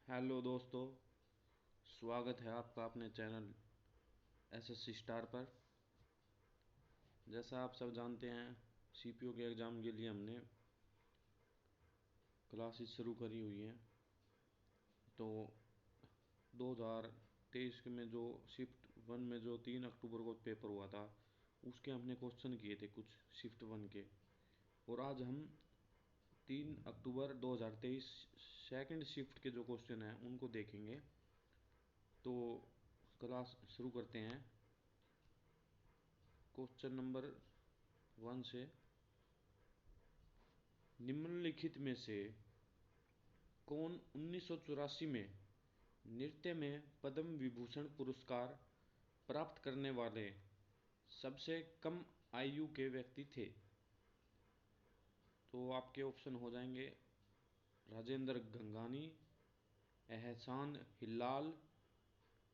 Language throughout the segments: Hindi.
हेलो दोस्तों, स्वागत है आपका अपने चैनल एसएससी स्टार पर। जैसा आप सब जानते हैं, सीपीओ के एग्ज़ाम के लिए हमने क्लासेस शुरू करी हुई हैं। तो 2023 में जो शिफ्ट वन में जो 3 अक्टूबर को पेपर हुआ था, उसके हमने क्वेश्चन किए थे कुछ शिफ्ट वन के। और आज हम 3 अक्टूबर 2023 सेकंड शिफ्ट के जो क्वेश्चन हैं उनको देखेंगे। तो क्लास शुरू करते हैं क्वेश्चन नंबर 1 से। निम्नलिखित में से कौन 1984 में नृत्य में पद्म विभूषण पुरस्कार प्राप्त करने वाले सबसे कम आयु के व्यक्ति थे? तो आपके ऑप्शन हो जाएंगे राजेंद्र गंगानी, एहसान हिलाल,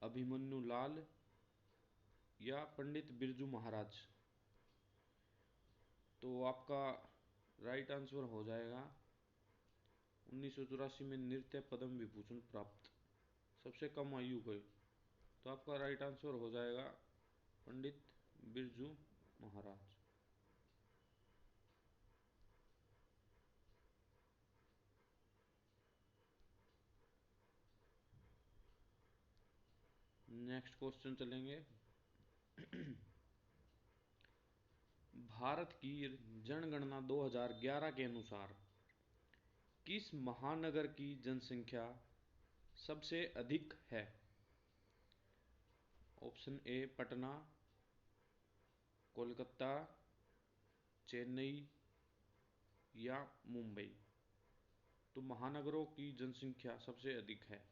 अभिमन्यु लाल या पंडित बिरजू महाराज। तो आपका राइट आंसर हो जाएगा 1984 में नृत्य पद्म विभूषण प्राप्त सबसे कम आयु के। तो आपका राइट आंसर हो जाएगा पंडित बिरजू महाराज। नेक्स्ट क्वेश्चन चलेंगे। भारत की जनगणना 2011 के अनुसार किस महानगर की जनसंख्या सबसे अधिक है? ऑप्शन ए पटना, कोलकाता, चेन्नई या मुंबई। तो महानगरों की जनसंख्या सबसे अधिक है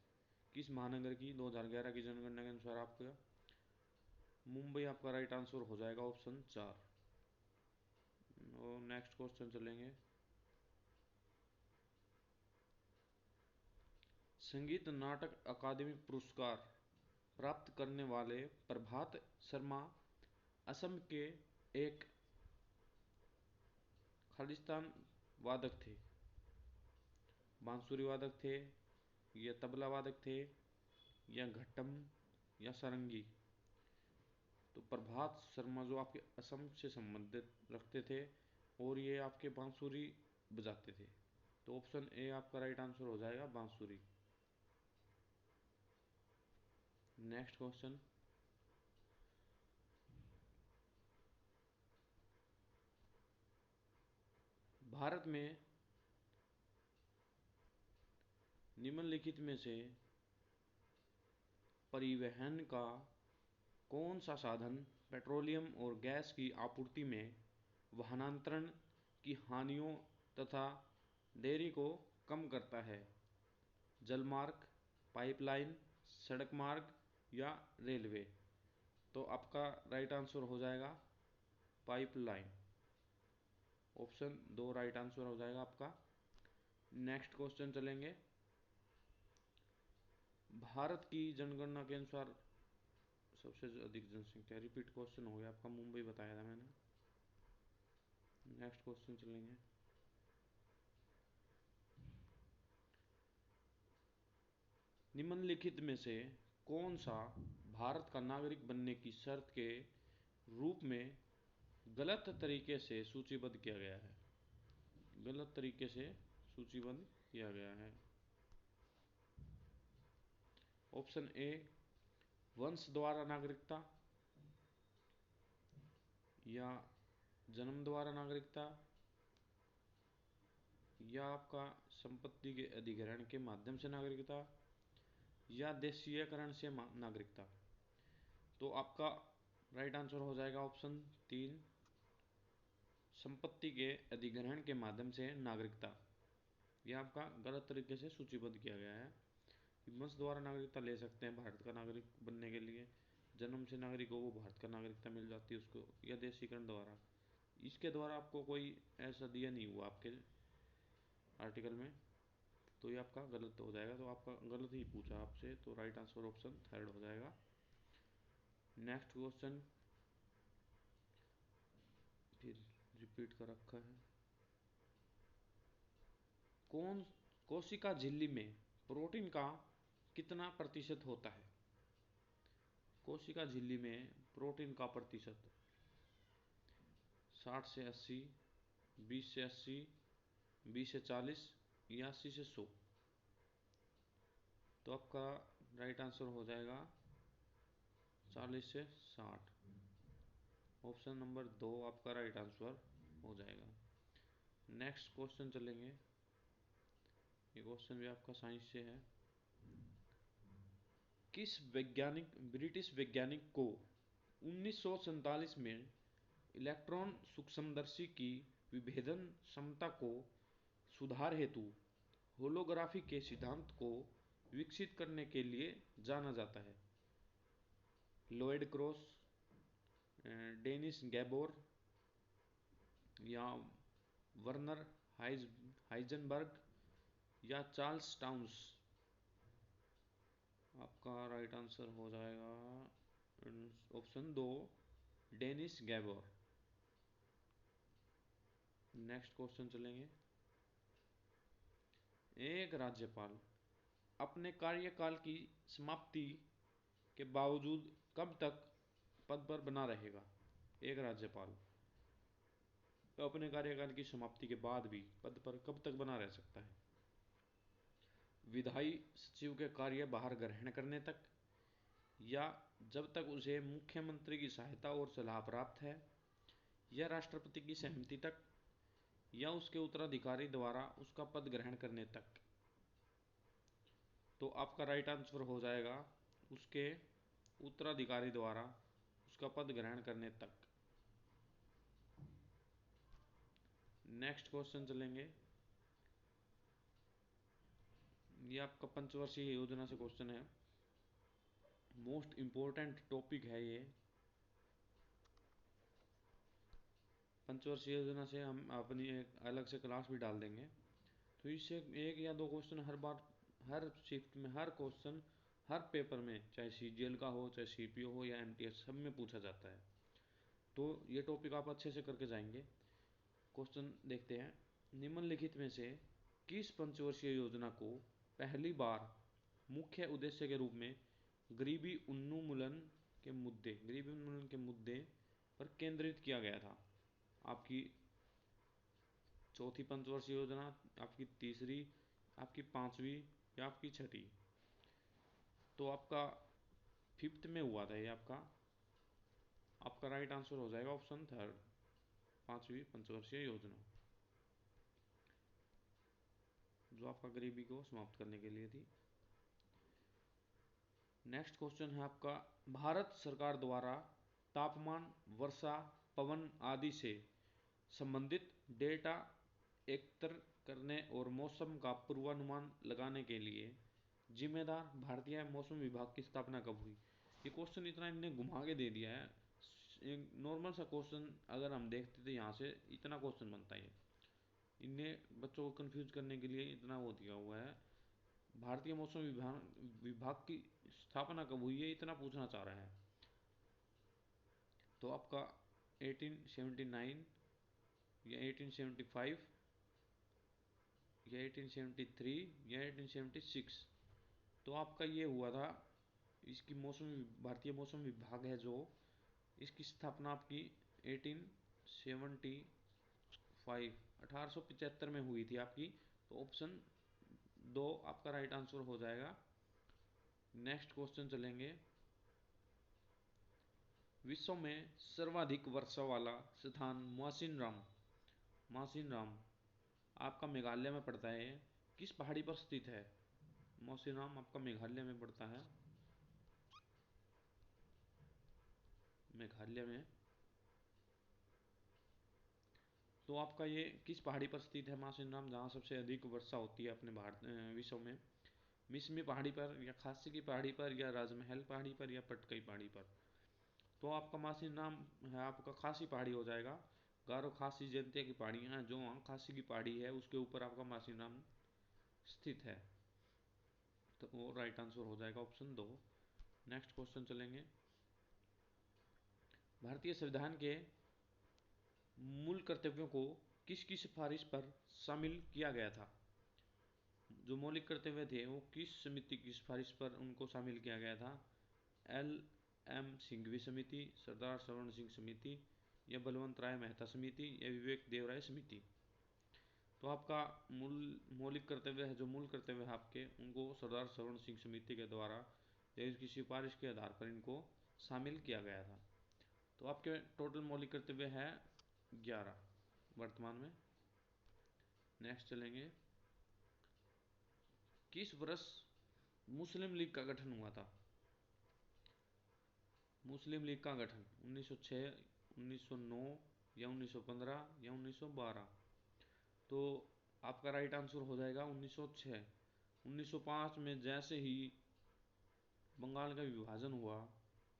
किस महानगर की 2011 की जनगणना के अनुसार? आपका मुंबई आपका राइट आंसर हो जाएगा, ऑप्शन 4। और नेक्स्ट क्वेश्चन चलेंगे। संगीत नाटक अकादमी पुरस्कार प्राप्त करने वाले प्रभात शर्मा असम के एक खालिस्तान वादक थे। बांसुरी वादक थे या तबला वादक थे या घट्टम या सारंगी। तो प्रभात शर्मा जो आपके असम से संबंधित रखते थे और ये आपके बांसुरी बजाते थे। तो ऑप्शन ए आपका राइट आंसर हो जाएगा, बांसुरी। Next question. भारत में निम्नलिखित में से परिवहन का कौन सा साधन पेट्रोलियम और गैस की आपूर्ति में वाहनांतरण की हानियों तथा देरी को कम करता है? जलमार्ग, पाइपलाइन, सड़क मार्ग या रेलवे। तो आपका राइट आंसर हो जाएगा पाइपलाइन। ऑप्शन 2 राइट आंसर हो जाएगा आपका। नेक्स्ट क्वेश्चन चलेंगे। भारत की जनगणना के अनुसार सबसे अधिक जनसंख्या, रिपीट क्वेश्चन हो गया आपका, मुंबई बताया था मैंने। नेक्स्ट क्वेश्चन चलेंगे। निम्नलिखित में से कौन सा भारत का नागरिक बनने की शर्त के रूप में गलत तरीके से सूचीबद्ध किया गया है? गलत तरीके से सूचीबद्ध किया गया है। ऑप्शन ए वंश द्वारा नागरिकता या जन्म द्वारा नागरिकता या आपका संपत्ति के अधिग्रहण के माध्यम से नागरिकता या देशीयकरण से नागरिकता। तो आपका राइट आंसर हो जाएगा ऑप्शन 3, संपत्ति के अधिग्रहण के माध्यम से नागरिकता। यह आपका गलत तरीके से सूचीबद्ध किया गया है। वंश द्वारा नागरिकता ले सकते हैं भारत का नागरिक बनने के लिए, जन्म से नागरिक हो वो भारत का नागरिकता मिल जाती है उसको, या देशीकरण द्वारा। इसके द्वारा आपको कोई ऐसा दिया नहीं हुआ आपके आर्टिकल में, तो ये आपका गलत हो जाएगा। तो आपका गलत ही पूछा आपसे, तो राइट आंसर ऑप्शन 3 हो जाएगा। नेक्स्ट क्वेश्चन फिर रिपीट कर रखा है। कौन कोशिका झिल्ली में प्रोटीन का कितना प्रतिशत होता है? कोशिका झिल्ली में प्रोटीन का प्रतिशत 60 से 80, 20 से 80, 20 से 40 या 80 से 100। तो आपका राइट आंसर हो जाएगा 40 से 60। ऑप्शन नंबर 2 आपका राइट आंसर हो जाएगा। नेक्स्ट क्वेश्चन चलेंगे। ये क्वेश्चन भी आपका साइंस से है। किस ब्रिटिश वैज्ञानिक को 1947 में इलेक्ट्रॉन सूक्ष्मदर्शी की विभेदन क्षमता को सुधार हेतु होलोग्राफी के सिद्धांत को विकसित करने के लिए जाना जाता है? लॉयड क्रॉस, डेनिस गैबोर या वर्नर हाइजेनबर्ग या चार्ल्स टाउन्स? आपका राइट आंसर हो जाएगा option 2, Dennis Gabor. Next question चलेंगे। एक राज्यपाल अपने कार्यकाल की समाप्ति के बावजूद कब तक पद पर बना रहेगा? एक राज्यपाल तो अपने कार्यकाल की समाप्ति के बाद भी पद पर कब तक बना रह सकता है? विधायी सचिव के कार्य बाहर ग्रहण करने तक, या जब तक उसे मुख्यमंत्री की सहायता और सलाह प्राप्त है, या राष्ट्रपति की सहमति तक, या उसके उत्तराधिकारी द्वारा उसका पद ग्रहण करने तक? तो आपका राइट आंसर हो जाएगा उसके उत्तराधिकारी द्वारा उसका पद ग्रहण करने तक। नेक्स्ट क्वेश्चन चलेंगे। ये आपका पंचवर्षीय योजना से क्वेश्चन है। मोस्ट इम्पोर्टेंट टॉपिक है ये। पंचवर्षीय योजना से हम अपनी एक अलग से क्लास भी डाल देंगे। तो इससे एक या दो क्वेश्चन हर बार, हर शिफ्ट में, हर क्वेश्चन, हर पेपर में, चाहे सीजीएल का हो, चाहे सीपीओ हो या एमटीएस, सब में पूछा जाता है। तो ये टॉपिक आप अच्छे से करके जाएंगे। क्वेश्चन देखते हैं। निम्नलिखित में से किस पंचवर्षीय योजना को पहली बार मुख्य उद्देश्य के रूप में गरीबी उन्मूलन के मुद्दे पर केंद्रित किया गया था? आपकी चौथी पंचवर्षीय योजना, आपकी तीसरी, आपकी पांचवी या आपकी छठी? तो आपका फिफ्थ में हुआ था ये। आपका राइट आंसर हो जाएगा ऑप्शन 3, पांचवी पंचवर्षीय योजना, जो आपका गरीबी को समाप्त करने के लिए थी। नेक्स्ट क्वेश्चन है आपका, भारत सरकार द्वारा तापमान, वर्षा, पवन आदि से संबंधित डेटा एकत्र करने और मौसम का पूर्वानुमान लगाने के लिए जिम्मेदार भारतीय मौसम विभाग की स्थापना कब हुई? ये क्वेश्चन इतना इनने घुमा के दे दिया है। एक नॉर्मल सा क्वेश्चन अगर हम देखते तो यहाँ से इतना क्वेश्चन बनता है। इनने बच्चों को कंफ्यूज करने के लिए इतना वो दिया हुआ है। भारतीय मौसम विभाग की स्थापना कब हुई है, इतना पूछना चाह रहा है। तो आपका 1879 या 1875 या 1873 या 1876? तो आपका ये हुआ था। इसकी भारतीय मौसम विभाग है जो, इसकी स्थापना आपकी 1875 में हुई थी आपकी। तो ऑप्शन 2 आपका राइट आंसर हो जाएगा। नेक्स्ट क्वेश्चन चलेंगे। विश्व में सर्वाधिक वर्षा वाला स्थान मासिनराम आपका मेघालय में पड़ता है। किस पहाड़ी पर स्थित है? मासिनराम आपका मेघालय में पड़ता है। मेघालय में। तो आपका ये किस पहाड़ी पर स्थित है मासिनराम, जहाँ सबसे अधिक वर्षा होती है अपने भारत विश्व में? मिसमी पहाड़ी पर, या खासी की पहाड़ी पर, या राजमहल पहाड़ी पर, या पटकई पहाड़ी पर? तो आपका मासिनराम है आपका खासी पहाड़ी हो जाएगा। गारो खासी जनते की पहाड़ियाँ हैं, जो वहाँ खासी की पहाड़ी है उसके ऊपर आपका मासिनराम स्थित है। तो वो राइट आंसर हो जाएगा ऑप्शन 2। नेक्स्ट क्वेश्चन चलेंगे। भारतीय संविधान के मूल कर्तव्यों को किसकी सिफारिश पर शामिल किया गया था? जो मौलिक कर्तव्य थे वो किस समिति की सिफारिश पर उनको शामिल किया गया था? एल एम सिंघवी समिति, सरदार सवर्ण सिंह समिति, या बलवंत राय मेहता समिति, या विवेक देवराय समिति। तो आपका मौलिक कर्तव्य है, जो मूल कर्तव्य है आपके, उनको सरदार सवर्ण सिंह समिति के द्वारा देश की सिफारिश के आधार पर इनको शामिल किया गया था। तो आपके टोटल मौलिक कर्तव्य है 11 वर्तमान में। नेक्स्ट चलेंगे, किस वर्ष मुस्लिम लीग का गठन हुआ था? मुस्लिम लीग का गठन 1906, 1909, या 1915, या 1912। तो आपका राइट आंसर हो जाएगा 1906। 1905 में जैसे ही बंगाल का विभाजन हुआ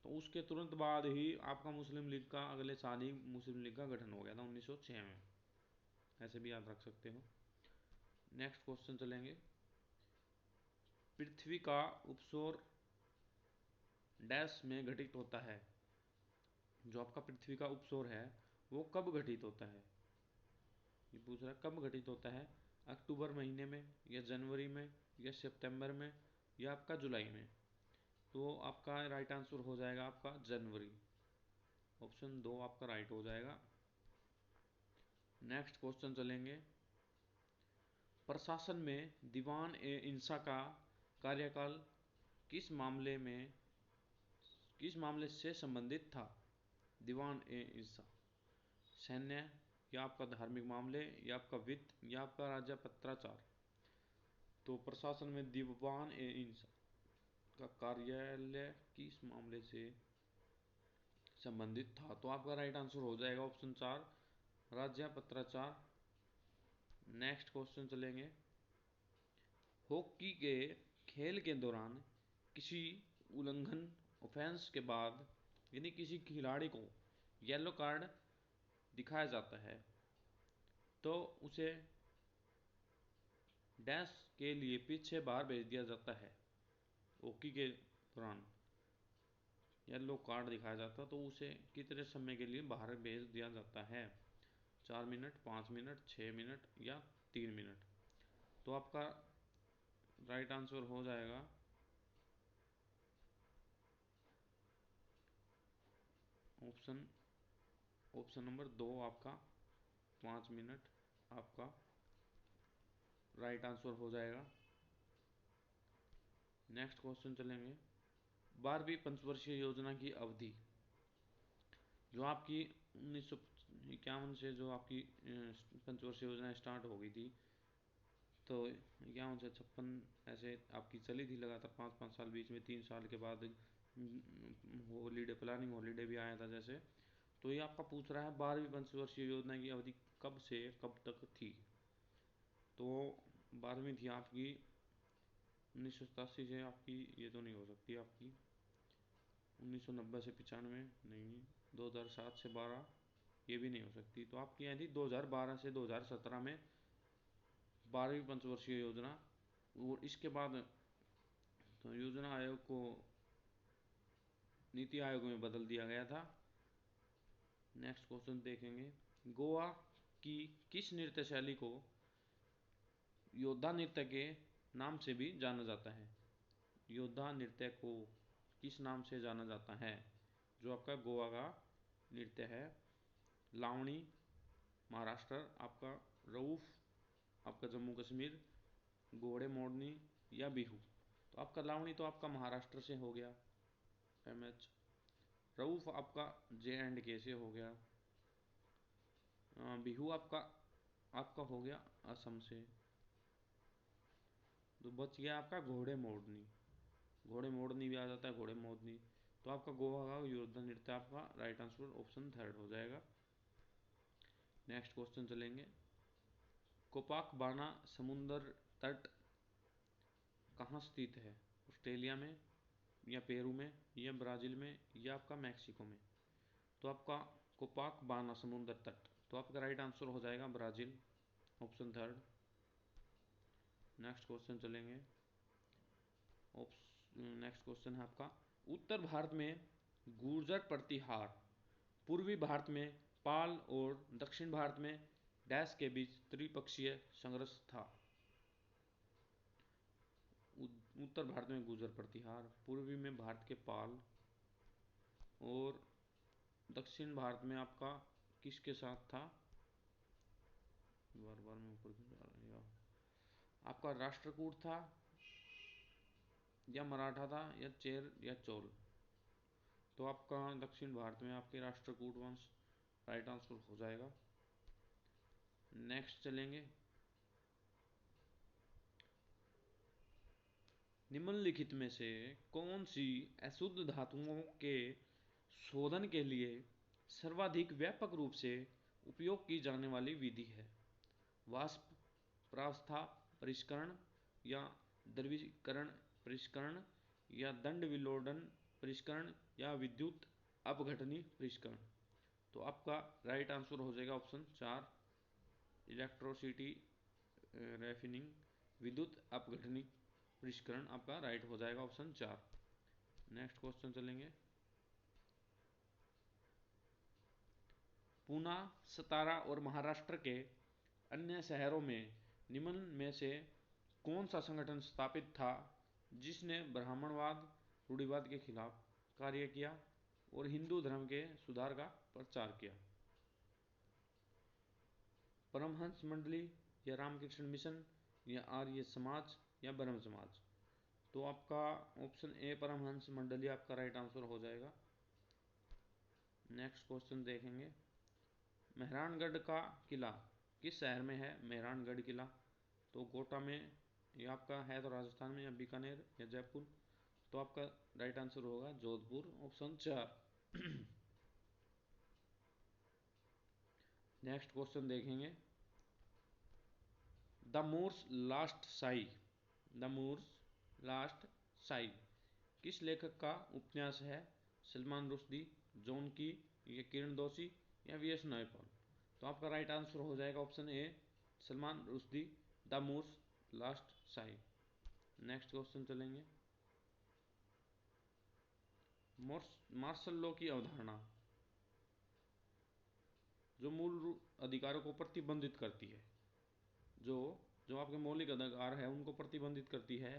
तो उसके तुरंत बाद ही आपका मुस्लिम लीग का, अगले साल ही मुस्लिम लीग का गठन हो गया था 1906 में। ऐसे भी याद रख सकते हो। नेक्स्ट क्वेश्चन चलेंगे, पृथ्वी का उपसौर डैश में घटित होता है? जो आपका पृथ्वी का उपसौर है वो कब घटित होता है? ये पूछ रहा है कब घटित होता है, अक्टूबर महीने में, या जनवरी में, या सितंबर में, या आपका जुलाई में। तो आपका राइट आंसर हो जाएगा आपका जनवरी। ऑप्शन 2 आपका राइट हो जाएगा। नेक्स्ट क्वेश्चन चलेंगे, प्रशासन में दीवान ए इंसा का कार्यकाल किस मामले से संबंधित था? दीवान ए इंसा, सैन्य, या आपका धार्मिक मामले, या आपका वित्त, या आपका राज्य पत्राचार। तो प्रशासन में दीवान ए इंसा का कार्यालय किस मामले से संबंधित था? तो आपका राइट आंसर हो जाएगा ऑप्शन 4, राज्य पत्राचार। नेक्स्ट क्वेश्चन चलेंगे, हॉकी के खेल के दौरान किसी उल्लंघन ऑफेंस के बाद यदि किसी खिलाड़ी को येलो कार्ड दिखाया जाता है तो उसे डैश के लिए पीछे बाहर भेज दिया जाता है। हॉकी के दौरान येलो कार्ड दिखाया जाता है तो उसे कितने समय के लिए बाहर भेज दिया जाता है? 4 मिनट, 5 मिनट, 6 मिनट, या 3 मिनट। तो आपका राइट आंसर हो जाएगा ऑप्शन नंबर 2 आपका 5 मिनट आपका राइट आंसर हो जाएगा। नेक्स्ट क्वेश्चन चलेंगे, 12वीं पंचवर्षीय योजना की अवधि जो आपकी 1951 से जो आपकी पंचवर्षीय योजना स्टार्ट हो गई थी, तो 51 से 56 ऐसे आपकी चली थी लगातार 5-5 साल, बीच में 3 साल के बाद हॉलीडे, प्लानिंग हॉलीडे भी आया था जैसे। तो ये आपका पूछ रहा है 12वीं पंचवर्षीय योजना की अवधि कब से कब तक थी? तो 12वीं थी आपकी 1987 से, आपकी ये तो नहीं हो सकती, आपकी 1990 से 95 नहीं, 2007 से 12 ये भी नहीं हो सकती। तो आपकी यहाँ थी 2012 से 2017 में 12वीं पंचवर्षीय योजना। और इसके बाद तो योजना आयोग को नीति आयोग में बदल दिया गया था। नेक्स्ट क्वेश्चन देखेंगे, गोवा की किस नृत्य शैली को योद्धा नृत्य के नाम से भी जाना जाता है? योद्धा नृत्य को किस नाम से जाना जाता है? जो आपका गोवा का नृत्य है, लावणी महाराष्ट्र, आपका रऊफ आपका जम्मू कश्मीर, घोड़े मोड़नी, या बिहू। तो आपका लावणी तो आपका महाराष्ट्र से हो गया एमएच, रऊफ आपका JNK से हो गया, बिहू आपका आपका हो गया असम से। तो बच गया आपका घोड़े मोड़नी, घोड़े मोड़नी भी आ जाता है, घोड़े मोड़नी। तो आपका गोवा का योद्धा नृत्य आपका राइट आंसर ऑप्शन 3 हो जाएगा। नेक्स्ट क्वेश्चन चलेंगे, कोपाकबाना समुंदर तट कहाँ स्थित है? ऑस्ट्रेलिया में, या पेरू में, या ब्राज़ील में, या आपका मैक्सिको में। तो आपका कोपाकबाना समुंदर तट, तो आपका राइट आंसर हो जाएगा ब्राज़ील, ऑप्शन 3। नेक्स्ट क्वेश्चन चलेंगे, नेक्स्ट क्वेश्चन है आपका, उत्तर भारत में गुर्जर प्रतिहार, पूर्वी भारत में पाल, और दक्षिण भारत में डैश के बीच त्रिपक्षीय संघर्ष था। उत्तर भारत में गुर्जर प्रतिहार, पूर्वी में भारत के पाल, और दक्षिण भारत में आपका किसके साथ था, बार बार मैं ऊपर क्यों जा रहा हूं, आपका राष्ट्रकूट था या मराठा था या चेर या चोल। तो आपका दक्षिण भारत में आपके राष्ट्रकूट वंश राइट आंसर हो जाएगा। नेक्स्ट चलेंगे, निम्नलिखित में से कौन सी अशुद्ध धातुओं के शोधन के लिए सर्वाधिक व्यापक रूप से उपयोग की जाने वाली विधि है? वाष्प प्रावस्था परिष्करण, या द्रवीकरण परिष्करण, या दंड विलोडन परिष्करण, या विद्युत अपघटनी परिष्करण। तो आपका राइट आंसर हो जाएगा ऑप्शन 4, इलेक्ट्रोसिटी रेफिनिंग, विद्युत अपघटनी परिष्करण आपका राइट हो जाएगा ऑप्शन 4। नेक्स्ट क्वेश्चन चलेंगे, पूना, सतारा और महाराष्ट्र के अन्य शहरों में निम्न में से कौन सा संगठन स्थापित था जिसने ब्राह्मणवाद रूढ़िवाद के खिलाफ कार्य किया और हिंदू धर्म के सुधार का प्रचार किया? परमहंस मंडली, या रामकृष्ण मिशन, या आर्य समाज, या ब्रह्म समाज। तो आपका ऑप्शन ए परमहंस मंडली आपका राइट आंसर हो जाएगा। नेक्स्ट क्वेश्चन देखेंगे, मेहरानगढ़ का किला किस शहर में है? मेहरानगढ़ किला तो कोटा में, ये आपका है तो राजस्थान में, या बीकानेर, या जयपुर। तो आपका राइट आंसर होगा जोधपुर ऑप्शन 4। नेक्स्ट क्वेश्चन देखेंगे, the Moor's last sigh, the Moor's last sigh किस लेखक का उपन्यास है? सलमान रुश्दी, जॉन की, या किरण दोषी, या वी एस नायपॉल। तो आपका राइट आंसर हो जाएगा option A, Salman Rushdie, the Moor's last sigh. Next question चलेंगे, मार्शल लॉ की अवधारणा जो मूल अधिकारों को प्रतिबंधित करती है, जो जो आपके मौलिक अधिकार है उनको प्रतिबंधित करती है,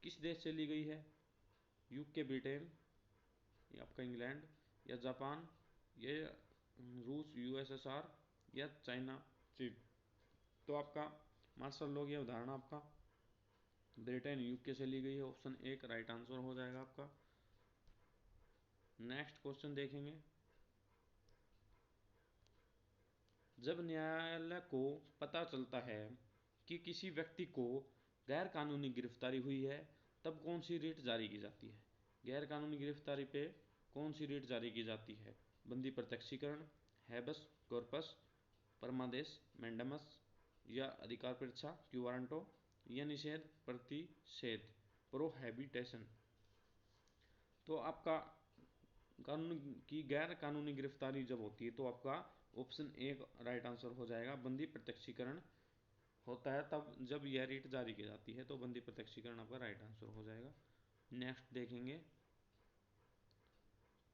किस देश से ली गई है? यूके ब्रिटेन, या आपका इंग्लैंड, या जापान, या रूस यूएसएसआर, या चाइना चीन। तो आपका मार्शल लॉ की अवधारणा आपका ब्रिटेन यूके से ली गई है, ऑप्शन ए का राइट आंसर हो जाएगा आपका। नेक्स्ट क्वेश्चन देखेंगे, जब न्यायालय को पता चलता है कि किसी व्यक्ति को गैर कानूनी गिरफ्तारी हुई है तब कौन सी रिट जारी की जाती है? गैर कानूनी गिरफ्तारी पे कौन सी रिट जारी की जाती है? बंदी प्रत्यक्षीकरण, हैबस कॉर्पस, परमादेश मैंडमस, या अधिकार परीक्षा क्यूवारंटो, या निषेध प्रतिषेध प्रोहेबिटेशन। तो आपका कानून की गैर कानूनी गिरफ्तारी जब होती है तो आपका ऑप्शन ए राइट आंसर हो जाएगा, बंदी प्रत्यक्षीकरण होता है तब जब यह रिट जारी की जाती है, तो बंदी प्रत्यक्षीकरण आपका राइट आंसर हो जाएगा। नेक्स्ट देखेंगे,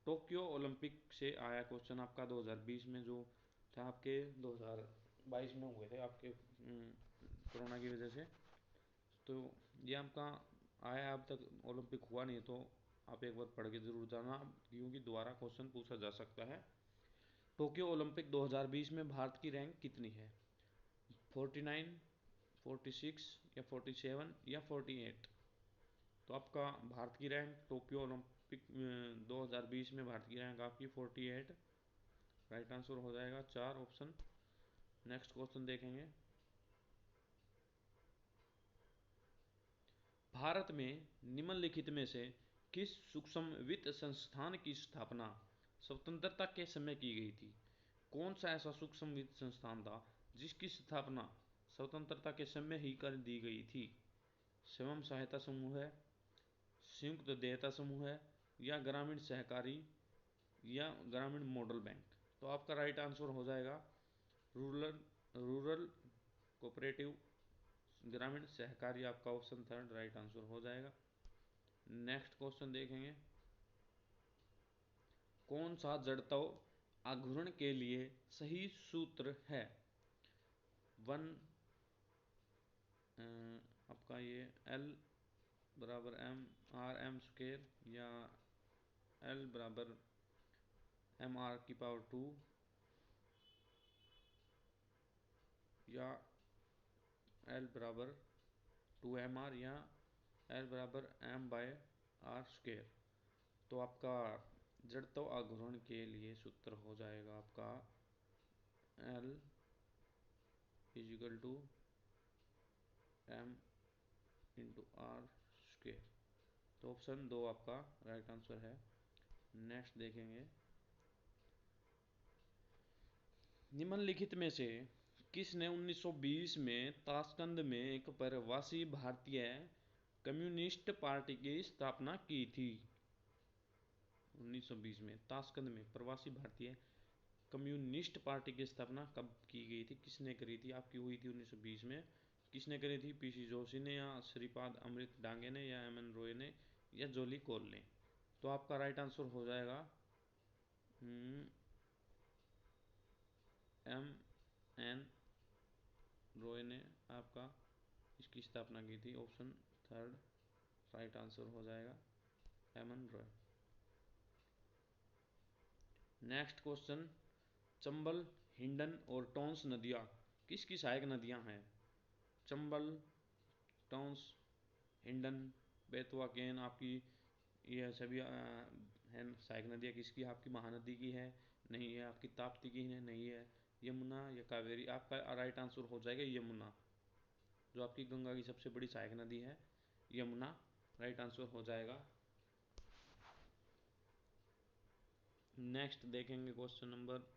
टोक्यो ओलंपिक से आया क्वेश्चन आपका 2020 में जो था, आपके 2022 में हुए थे आपके कोरोना की वजह से, तो ये आपका आया, अब तक ओलंपिक हुआ नहीं, तो आप एक बार पढ़ के जरूर जाना क्योंकि दोबारा क्वेश्चन पूछा जा सकता है। टोक्यो ओलंपिक 2020 में भारत की रैंक कितनी है? 49, 46, या 47, या 48। तो आपका भारत की रैंक टोक्यो ओलंपिक 2020 में भारत की रैंक आपकी 48 राइट आंसर हो जाएगा, 4 ऑप्शन। नेक्स्ट क्वेश्चन देखेंगे, भारत में निम्नलिखित में से किस सूक्ष्म वित्त संस्थान की स्थापना स्वतंत्रता के समय की गई थी? कौन सा ऐसा सूक्ष्म वित्त संस्थान था जिसकी स्थापना स्वतंत्रता के समय ही कर दी गई थी? स्वयं सहायता समूह है, संयुक्त देयता समूह है, या ग्रामीण सहकारी, या ग्रामीण मॉडल बैंक। तो आपका राइट आंसर हो जाएगा रूरल रूरल कोऑपरेटिव ग्रामीण सहकारी, आपका ऑप्शन 3 राइट आंसर हो जाएगा। नेक्स्ट क्वेश्चन देखेंगे, कौन सा जड़त्व आघूर्ण के लिए सही सूत्र है? वन आपका ये L बराबर एम आर एम स्क्वायर या एल बराबर एम आर की पावर 2 या एल बराबर 2 mr या एल बराबर एम बाय आर स्क्वायर। तो आपका जड़त्व आघूर्ण के लिए सूत्र हो जाएगा आपका L is equal to M into R square. तो ऑप्शन 2 आपका राइट आंसर है। नेक्स्ट देखेंगे, निम्नलिखित में से किसने 1920 में ताशकंद में एक प्रवासी भारतीय कम्युनिस्ट पार्टी की स्थापना की थी? 1920 में ताशकंद में प्रवासी भारतीय कम्युनिस्ट पार्टी की स्थापना कब की गई थी, किसने करी थी? आपकी हुई थी 1920 में। किसने करी थी? पीसी जोशी ने या श्रीपाद अमृत डांगे ने या एम एन रॉय ने या जोली कौल ने? तो आपका राइट आंसर हो जाएगा एम एन रॉय ने आपका इसकी स्थापना की थी। ऑप्शन 3 राइट आंसर हो जाएगा M N Roy. Next question, Chambal, Hindon और टोंस नदियाँ किसकी सहायक नदियाँ हैं? चंबल, टोंस, हिंडन, बेतवा, केन आपकी यह सभी है सहायक नदियाँ किसकी? आपकी महानदी की है? नहीं है। आपकी ताप्ती की है? नहीं है। यमुना या कावेरी? आपका राइट आंसर हो जाएगा यमुना, जो आपकी गंगा की सबसे बड़ी सहायक नदी है, यमुना राइट आंसर हो जाएगा। नेक्स्ट देखेंगे क्वेश्चन नंबर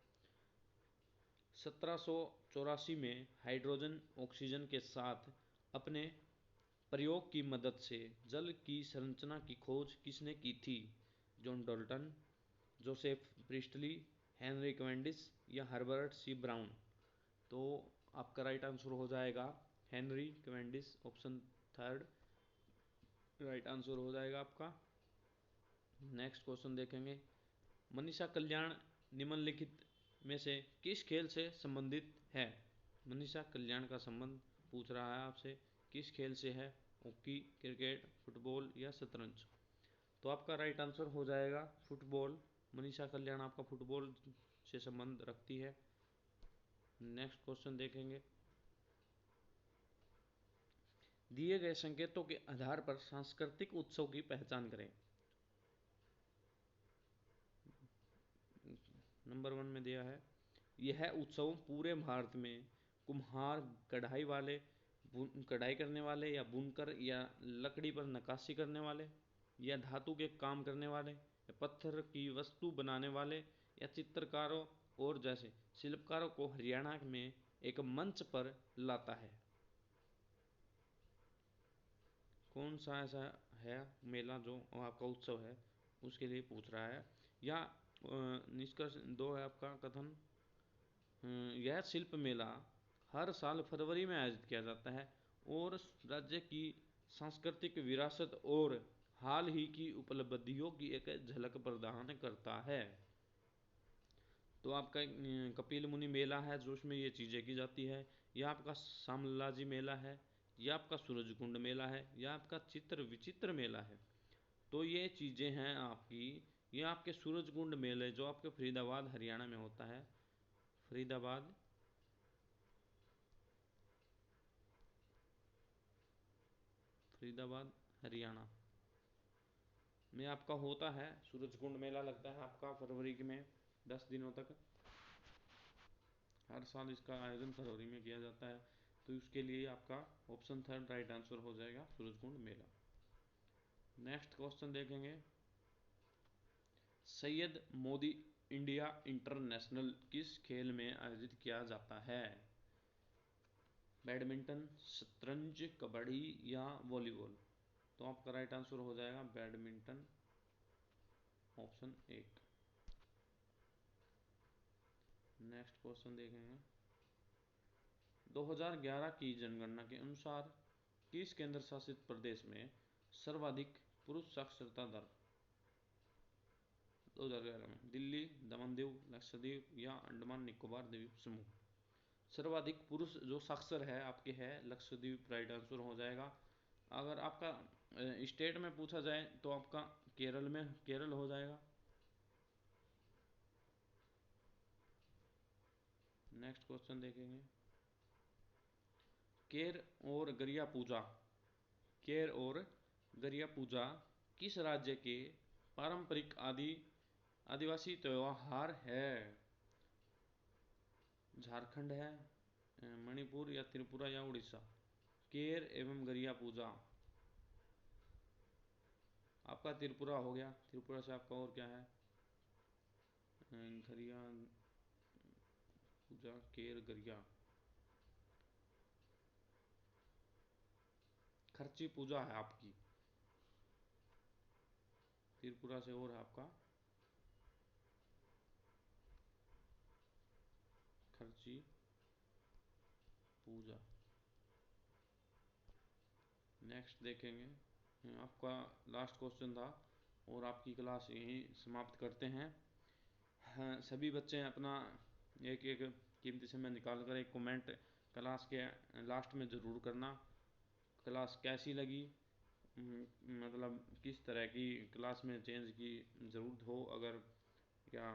1784 में हाइड्रोजन ऑक्सीजन के साथ अपने प्रयोग की मदद से जल की संरचना की खोज किसने की थी? John Dalton, Joseph priestly, Henry Cavendish या हर्बर्ट सी ब्राउन? तो आपका राइट आंसर हो जाएगा Henry Cavendish. Option 3 right answer हो जाएगा आपका। नेक्स्ट क्वेश्चन देखेंगे, मनीषा कल्याण निम्नलिखित में से किस खेल से संबंधित है? मनीषा कल्याण का संबंध पूछ रहा है आपसे, किस खेल से है? हॉकी, क्रिकेट, फुटबॉल या शतरंज? तो आपका राइट आंसर हो जाएगा फुटबॉल। मनीषा कल्याण आपका फुटबॉल से संबंध रखती है। नेक्स्ट क्वेश्चन देखेंगे, दिए गए संकेतों के आधार पर सांस्कृतिक उत्सव की पहचान करें। नंबर 1 में दिया है, यह उत्सव पूरे भारत में कुम्हार, कढ़ाई करने वाले या बुनकर या लकड़ी पर नक्काशी करने वाले या धातु के काम करने वाले या पत्थर की वस्तु बनाने वाले या चित्रकारों और जैसे शिल्पकारों को हरियाणा में एक मंच पर लाता है। कौन सा ऐसा है मेला जो आपका उत्सव है उसके लिए पूछ रहा है। या निष्कर्ष 2 है आपका कथन, यह शिल्प मेला हर साल फरवरी में आयोजित किया जाता है और राज्य की सांस्कृतिक विरासत और हाल ही की उपलब्धियों की एक झलक प्रदान करता है। तो आपका कपिल मुनि मेला है जो उसमें ये चीज़ें की जाती है, यह आपका शामलाजी मेला है, यह आपका सूरजकुंड मेला है, यह आपका चित्र विचित्र मेला है। तो ये चीज़ें हैं आपकी, ये आपके सूरजकुंड मेले जो आपके फरीदाबाद हरियाणा में होता है, फरीदाबाद हरियाणा में आपका होता है सूरजकुंड मेला, लगता है आपका फरवरी में 10 दिनों तक। हर साल इसका आयोजन फरवरी में किया जाता है। तो उसके लिए आपका ऑप्शन 3 राइट आंसर हो जाएगा सूरजकुंड मेला। नेक्स्ट क्वेश्चन देखेंगे, सैयद मोदी इंडिया इंटरनेशनल किस खेल में आयोजित किया जाता है? बैडमिंटन, शतरंज, कबड्डी या वॉलीबॉल? तो आपका राइट आंसर हो जाएगा बैडमिंटन, ऑप्शन 1। नेक्स्ट क्वेश्चन देखेंगे, 2011 की जनगणना के अनुसार किस केंद्र शासित प्रदेश में सर्वाधिक पुरुष साक्षरता दर? 2011 में दिल्ली, दमन दीव, लक्षद्वीप या अंडमान निकोबार द्वीप समूह? सर्वाधिक पुरुष जो साक्षर है आपके है लक्षद्वीप, राइट आंसर हो जाएगा। अगर आपका स्टेट में पूछा जाए तो आपका केरल में, केरल हो जाएगा। नेक्स्ट क्वेश्चन देखेंगे। केर और गरिया पूजा, केर और गरिया पूजा किस राज्य के पारंपरिक आदिवासी त्योहार है? झारखंड है, मणिपुर या त्रिपुरा या उड़ीसा? केर एवं गरिया पूजा आपका त्रिपुरा हो गया। त्रिपुरा से आपका और क्या है? गरिया पूजा, केर गरिया, खर्ची पूजा है आपकी त्रिपुरा से। और है आपका खर्ची पूजा। नेक्स्ट देखेंगे। आपका लास्ट क्वेश्चन था और आपकी क्लास यहीं समाप्त करते हैं। हाँ, सभी बच्चे अपना एक एक कीमती समय निकाल कर एक कमेंट क्लास के लास्ट में ज़रूर करना। क्लास कैसी लगी, मतलब किस तरह की क्लास में चेंज की ज़रूरत हो अगर, या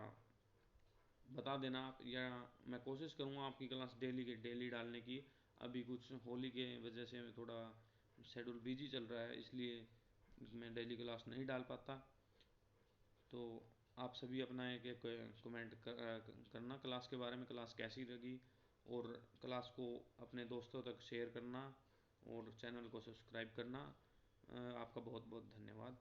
बता देना आप, या मैं कोशिश करूँगा आपकी क्लास डेली के डेली डालने की। अभी कुछ होली के वजह से थोड़ा शेड्यूल बिजी चल रहा है, इसलिए मैं डेली क्लास नहीं डाल पाता। तो आप सभी अपना एक एक कमेंट करना क्लास के बारे में, क्लास कैसी लगी, और क्लास को अपने दोस्तों तक शेयर करना और चैनल को सब्सक्राइब करना। आपका बहुत बहुत धन्यवाद।